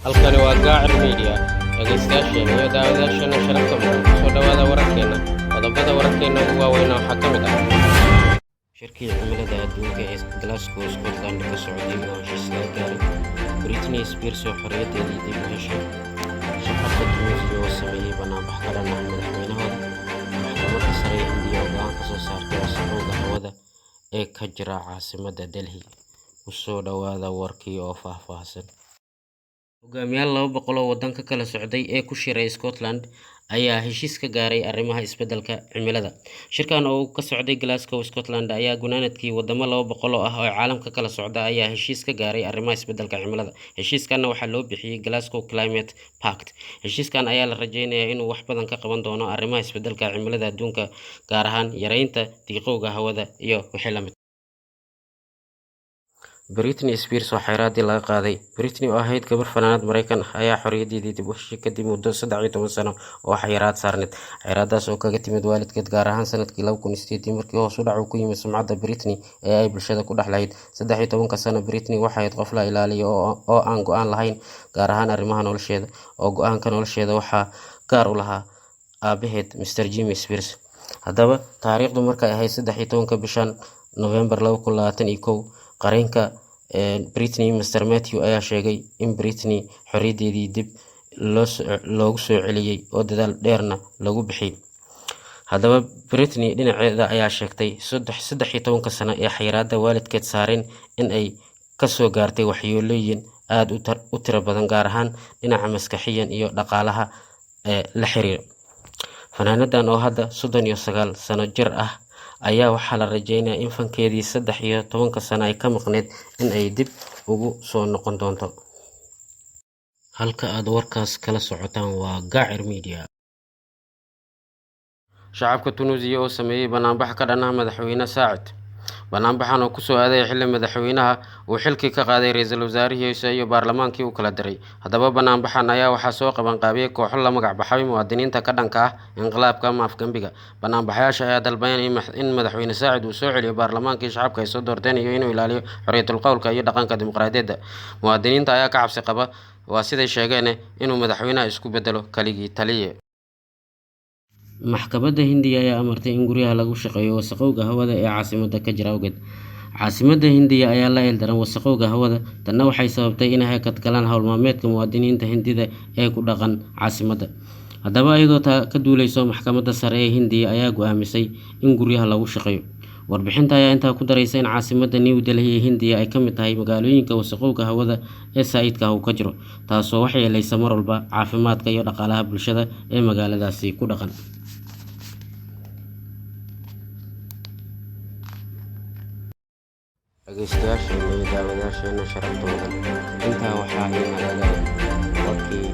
halkani waa Gaacir Media. Dhageystayaasheena iyo daawadayaasheena sharafta mudan. Soo dhawaada wararkeena. Qodobada wararkeena ugu waaweyn waxaa ka mid ah shirkii cimilada adduunka ee Glasgow, Scotland ka socday oo heshiis la gaaray. Britney Spears oo xorriyadeedii dib u heshay. Shaqada Tunisia oo sameeyay banaanbax ka dhan ah madaxweynahooda. Maxkamadda sare ee Hindiya oo go'aan ka soo saartay wasakhowga hawada ee ka jira caasimadda Delhi. U soo dhawaada warkii oo faahfaahsan. Hogaamiyaal 200 oo waddanka kala socday ee ku shiray Scotland ayaa heshiis ka gaaray arrimaha isbeddelka cimilada. Shirkan oo ka socday Glasgow, Scotland ayaa gunaanadkii wadamo 200 ah oo caalamka kala socda ayaa heshiis ka gaaray arrimaha isbeddelka cimilada. Heshiiskan waxaa loo bixiyay Glasgow Climate Pact. Heshiiskan ayaa la rajeynayaa inuu wax badan ka qaban doono arrimaha isbeddelka cimilada adduunka, gaar ahaan yareynta diiqowga hawada iyo wixii la mid. Britney Spears oo xayiraadii laga qaaday. Britney oo ahayd gabar fanaanad Mareykan ah ayaa xorriyadeedii dib u heshay kadib muddo 13 sano oo xayiraad saarneed. Xayiraadaas oo kaga timid waalidkeed, gaar ahaan sanadkii 2008 markii hoos u dhac ku yimid sumcadda Britney ee ay bulshada ku dhex lahayd. 13 sano Britney waxay ahayd qof la ilaaliyo oo aan go'aan lahayn, gaar ahaan arrimaha nolosheeda, oo go'aanka nolosheeda waxaa gaar u lahaa aabaheed, Mr. Jimmy Spears. Haddaba, taariikhdu markay ahayd 13 bishan November 2021, qareenka Britney, Mr. Matthew, ayaa sheegay in Britney xorriyadeedii dib loogu soo celiyay oo dadaal dheerna lagu bixiyay. Haddaba, Britney dhinaceeda ayaa sheegtay 13 sano ee xayiraadda waalidkeed saareen in ay ka soo gaartay waxyeelooyin aad u tiro badan, gaar ahaan dhinaca maskaxiyan iyo dhaqaalaha la xiriira. Fanaanadan oo hadda 39 sano jir ah ayaa waxaa la rajeynayaa in fankeedii 13 sano ay ka maqneyd in ay dib ugu soo noqon doonto. Halka aad warkaas kala socotaan waa Gaacir Media. Shacabka Tunisia oo sameeyay banaanbax ka dhan ah madaxweyne Saacid. Banaanbaxan oo ku soo aaday xilli madaxweynaha uu xilkii ka qaaday ra'iisul wasaarihiisa iyo baarlamaankii uu kala diray. Haddaba, banaanbaxan ayaa waxaa soo qaban qaabiyay kooxo la magac baxay muwaadiniinta ka dhanka ah inqilaabka ama afgembiga. Banaanbaxayaasha ayaa dalbanaya in madaxweyne Saacid uu soo celiyo baarlamaankii shacabka ay soo doorteen iyo inuu ilaaliyo xorriyatul qowlka iyo dhaqanka dimuqraadiyadda. Muwaadiniinta ayaa ka cabsi qaba, waa siday sheegeen, inuu madaxweynaha isku beddelo kaligii taliye. Maxkamadda Hindiya ayaa amartay in guryaha lagu shaqeeyo wasakhowga hawada ee caasimadda ka jira awgeed. Caasimadda Hindiya ayaa la ildaran wasakhowga hawada, tanna waxay sababtay inay hakad galaan hawl maalmeedka muwaadiniinta Hindida ee ku dhaqan caasimadda. Haddaba, iyadoo ka duuleyso maxkamadda sare ee Hindiya ayaa go'aamisay in guryaha lagu shaqeeyo. Warbixinta ayaa intaa ku daraysa in caasimadda New Delhi ee Hindiya ay ka mid tahay magaalooyinka wasakhowga hawada ee saa'idka ah ka jiro, taasoo waxyeeleysa mar walba caafimaadka iyo dhaqaalaha bulshada ee magaaladaasi ku dhaqan. Dhageystayaasheena iyo daawadayaasheena sharafta mudan, intaa waxaa inagaga warkii